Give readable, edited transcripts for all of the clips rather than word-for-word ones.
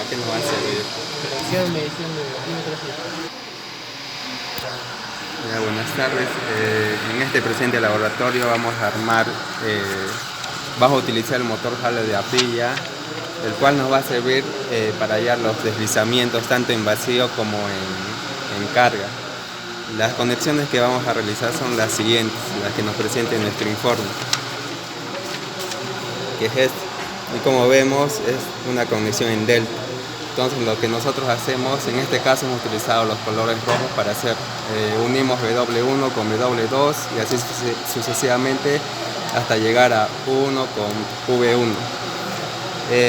qué nos va a servir? Presión, medición de milímetros. Ya, buenas tardes. En este presente laboratorio vamos a armar, vas a utilizar el motor jale de apilla, el cual nos va a servir para hallar los deslizamientos tanto en vacío como en carga. Las conexiones que vamos a realizar son las siguientes, las que nos presenta en nuestro informe, que es esta. Y como vemos es una conexión en delta. Entonces lo que nosotros hacemos, en este caso hemos utilizado los colores rojos para hacer, unimos W1 con W2 y así sucesivamente hasta llegar a 1 con V1.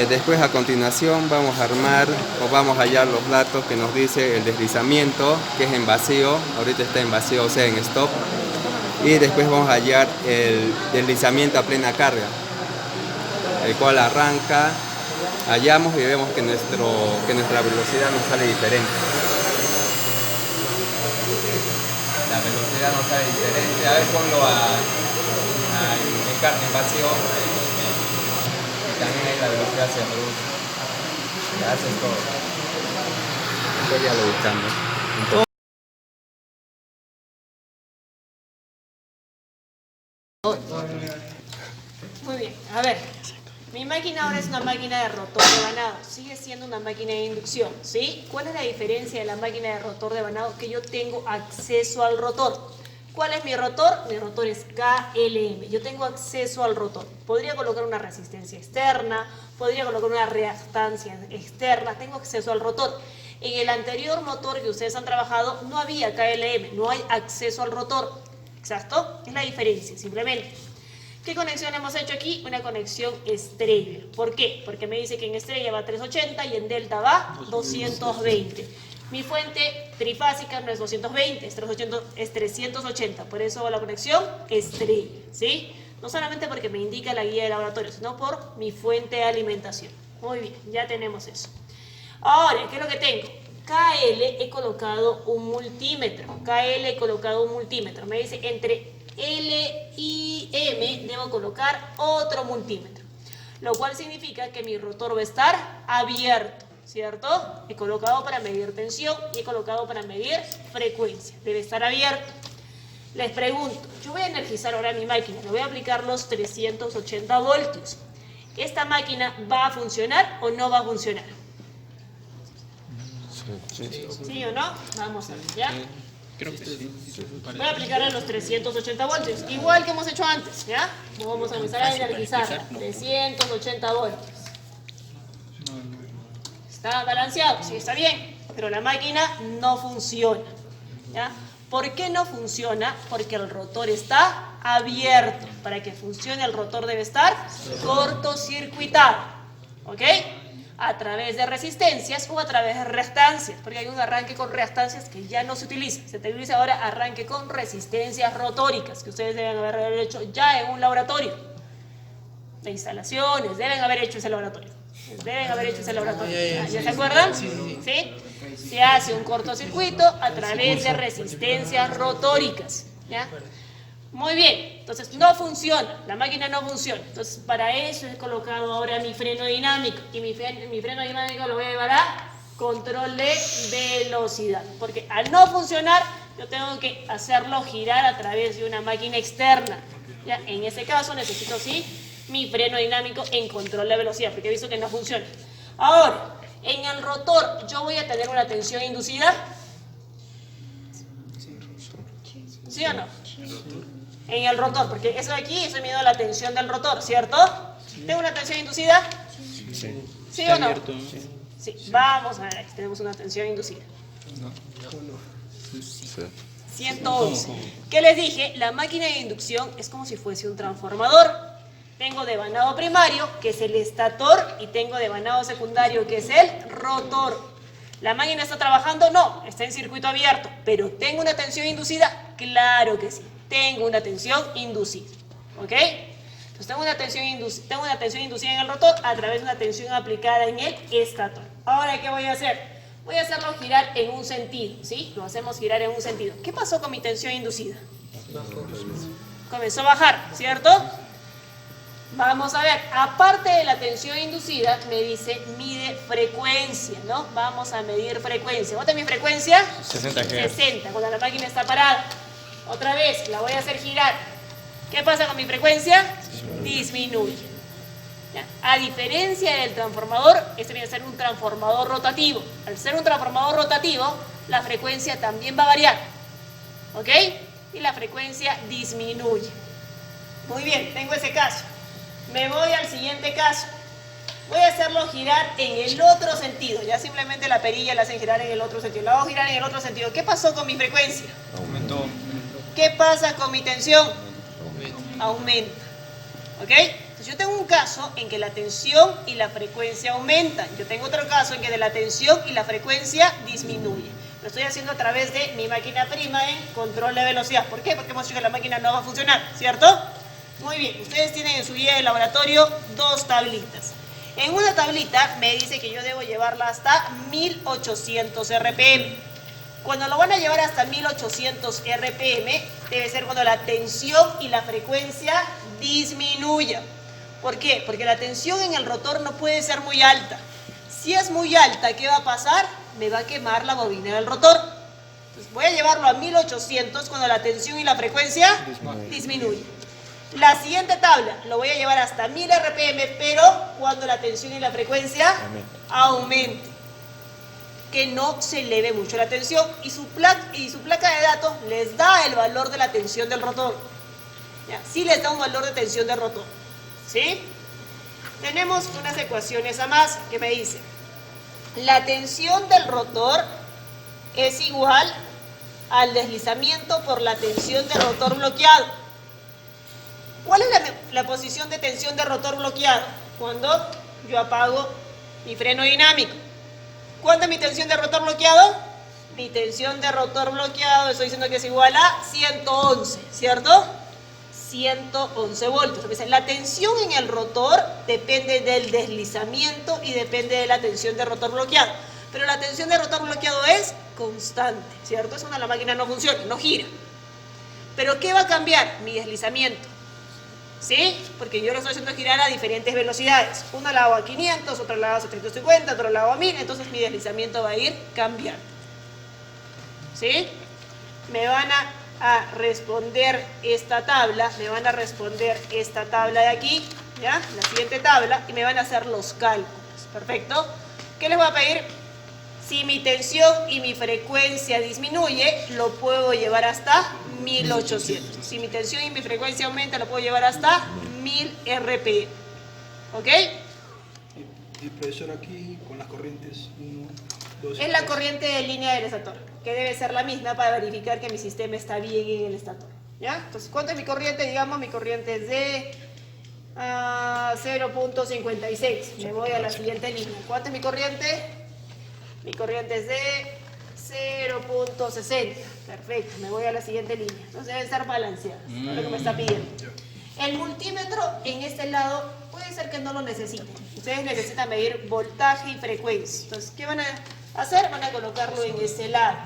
Después a continuación vamos a armar o vamos a hallar los datos que nos dice el deslizamiento, que es en vacío, ahorita está en vacío, o sea en stop. Y después vamos a hallar el deslizamiento a plena carga, el cual arranca, hallamos y vemos que nuestra velocidad nos sale diferente. La velocidad nos sale diferente. A ver, ponlo en vacío. Y también ahí la velocidad se reduce. Ya haces todo. Después ya lo buscamos. Muy bien, a ver, mi máquina ahora es una máquina de rotor de vanado, sigue siendo una máquina de inducción, ¿sí? ¿Cuál es la diferencia de la máquina de rotor de vanado? Que yo tengo acceso al rotor. ¿Cuál es mi rotor? Mi rotor es KLM, yo tengo acceso al rotor. Podría colocar una resistencia externa, podría colocar una reactancia externa, tengo acceso al rotor. En el anterior motor que ustedes han trabajado no había KLM, no hay acceso al rotor. ¿Exacto? Es la diferencia, simplemente. ¿Qué conexión hemos hecho aquí? Una conexión estrella. ¿Por qué? Porque me dice que en estrella va 380 y en delta va 220. Mi fuente trifásica no es 220, es 380. Por eso va la conexión estrella, ¿sí? No solamente porque me indica la guía de laboratorio, sino por mi fuente de alimentación. Muy bien, ya tenemos eso. Ahora, ¿qué es lo que tengo? KL he colocado un multímetro. KL he colocado un multímetro. Me dice entre L y M debo colocar otro multímetro. Lo cual significa que mi rotor va a estar abierto, ¿cierto? He colocado para medir tensión y he colocado para medir frecuencia. Debe estar abierto. Les pregunto, yo voy a energizar ahora mi máquina. Le voy a aplicar los 380 voltios. ¿Esta máquina va a funcionar o no va a funcionar? ¿Sí o no? Vamos a ver, ¿ya? Creo que sí. Voy a aplicarle los 380 voltios, igual que hemos hecho antes, ¿ya? Vamos a empezar a energizar 380 voltios. ¿Está balanceado? Sí, está bien, pero la máquina no funciona, ¿ya? ¿Por qué no funciona? Porque el rotor está abierto. Para que funcione el rotor debe estar cortocircuitado, ¿ok? A través de resistencias o a través de reactancias, porque hay un arranque con reactancias que ya no se utiliza. Se utiliza ahora arranque con resistencias rotóricas, que ustedes deben haber hecho ya en un laboratorio de instalaciones, deben haber hecho ese laboratorio. ¿Ya se acuerdan? ¿Sí? Se hace un cortocircuito a través de resistencias rotóricas, ¿ya? Muy bien, entonces no funciona, la máquina no funciona. Entonces para eso he colocado ahora mi freno dinámico. Y mi freno dinámico lo voy a llevar a control de velocidad. Porque al no funcionar, yo tengo que hacerlo girar a través de una máquina externa. ¿Ya? En ese caso necesito sí mi freno dinámico en control de velocidad, porque he visto que no funciona. Ahora, en el rotor, ¿yo voy a tener una tensión inducida? ¿Sí o no? En el rotor, porque eso de aquí estoy midiendo la tensión del rotor, ¿cierto? ¿Tengo una tensión inducida? ¿Sí o no? Sí, vamos a ver, aquí tenemos una tensión inducida. 111. ¿Qué les dije? La máquina de inducción es como si fuese un transformador. Tengo de vanado primario, que es el estator, y tengo de vanado secundario, que es el rotor. ¿La máquina está trabajando? No, está en circuito abierto. ¿Pero tengo una tensión inducida? Claro que sí. Tengo una tensión inducida, ¿ok? Entonces tengo una tensión inducida en el rotor a través de una tensión aplicada en el estator. Ahora, ¿qué voy a hacer? Voy a hacerlo girar en un sentido, ¿sí? Lo hacemos girar en un sentido. ¿Qué pasó con mi tensión inducida? Comenzó a bajar, ¿cierto? Vamos a ver, aparte de la tensión inducida, me dice mide frecuencia, ¿no? Vamos a medir frecuencia. ¿Cuánta es mi frecuencia? 60 Hz. 60, cuando la máquina está parada. Otra vez, la voy a hacer girar. ¿Qué pasa con mi frecuencia? Disminuye. ¿Ya? A diferencia del transformador, este viene a ser un transformador rotativo. Al ser un transformador rotativo, la frecuencia también va a variar. ¿Ok? Y la frecuencia disminuye. Muy bien, tengo ese caso. Me voy al siguiente caso. Voy a hacerlo girar en el otro sentido. Ya simplemente la perilla la hacen girar en el otro sentido. La hago girar en el otro sentido. ¿Qué pasó con mi frecuencia? Aumentó. ¿Qué pasa con mi tensión? Aumenta. ¿Ok? Entonces yo tengo un caso en que la tensión y la frecuencia aumentan. Yo tengo otro caso en que de la tensión y la frecuencia disminuye. Lo estoy haciendo a través de mi máquina prima en control de velocidad. ¿Por qué? Porque hemos dicho que la máquina no va a funcionar, ¿cierto? Muy bien, ustedes tienen en su guía de laboratorio dos tablitas. En una tablita me dice que yo debo llevarla hasta 1800 RPM. Cuando lo van a llevar hasta 1800 RPM, debe ser cuando la tensión y la frecuencia disminuyan. ¿Por qué? Porque la tensión en el rotor no puede ser muy alta. Si es muy alta, ¿qué va a pasar? Me va a quemar la bobina del rotor. Entonces voy a llevarlo a 1800 cuando la tensión y la frecuencia disminuyen. La siguiente tabla lo voy a llevar hasta 1000 RPM, pero cuando la tensión y la frecuencia aumente. Que no se eleve mucho la tensión y su placa de datos les da el valor de la tensión del rotor. ¿Ya? Sí les da un valor de tensión del rotor. ¿Sí? Tenemos unas ecuaciones a más que me dicen: la tensión del rotor es igual al deslizamiento por la tensión del rotor bloqueado. ¿Cuál es la posición de tensión del rotor bloqueado? Cuando yo apago mi freno dinámico. ¿Cuánta es mi tensión de rotor bloqueado? Mi tensión de rotor bloqueado, estoy diciendo que es igual a 111, ¿cierto? 111 voltios. O sea, la tensión en el rotor depende del deslizamiento y depende de la tensión de rotor bloqueado. Pero la tensión de rotor bloqueado es constante, ¿cierto? Es cuando la máquina no funciona, no gira. ¿Pero qué va a cambiar? Mi deslizamiento. ¿Sí? Porque yo lo estoy haciendo girar a diferentes velocidades. Una la hago a 500, otra la hago a 750, otra la hago a 1000. Entonces mi deslizamiento va a ir cambiando. ¿Sí? Me van a responder esta tabla. Me van a responder esta tabla de aquí. ¿Ya? La siguiente tabla. Y me van a hacer los cálculos. ¿Perfecto? ¿Qué les voy a pedir? Si mi tensión y mi frecuencia disminuye, lo puedo llevar hasta 1800. Si mi tensión y mi frecuencia aumenta, lo puedo llevar hasta 1000 RPM. ¿Ok? Y profesor, aquí con las corrientes 1, 2... Es la corriente de línea del estator, que debe ser la misma para verificar que mi sistema está bien en el estator. ¿Ya? Entonces, ¿cuánto es mi corriente? Digamos, mi corriente es de 0.56. Me voy a la siguiente línea. ¿Cuánto es mi corriente? Mi corriente es de 0.60. Perfecto, me voy a la siguiente línea. Entonces deben estar balanceadas, es lo que me está pidiendo. El multímetro en este lado puede ser que no lo necesiten. Ustedes necesitan medir voltaje y frecuencia. Entonces, ¿qué van a hacer? Van a colocarlo en este lado.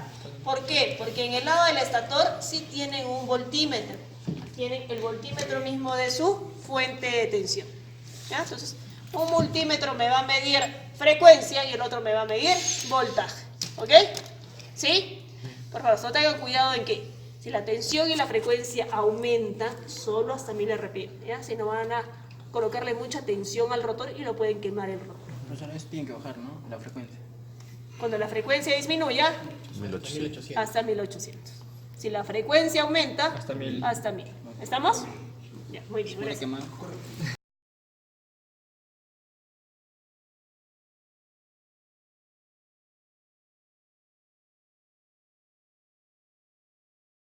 ¿Por qué? Porque en el lado del estator sí tienen un voltímetro. Tienen el voltímetro mismo de su fuente de tensión. ¿Ya? Entonces, un multímetro me va a medir frecuencia y el otro me va a medir voltaje. ¿Ok? ¿Sí? Por favor, solo tengan cuidado en que si la tensión y la frecuencia aumentan, solo hasta 1000 RPM. ¿Ya? Si no, van a colocarle mucha tensión al rotor y lo pueden quemar el rotor. Profesor, eso tiene que bajar, ¿no? La frecuencia. Cuando la frecuencia disminuya, 1800. hasta 1800. Si la frecuencia aumenta, Hasta 1000. hasta 1000. ¿Estamos? Ya, muy bien. Puede Gracias. quemar.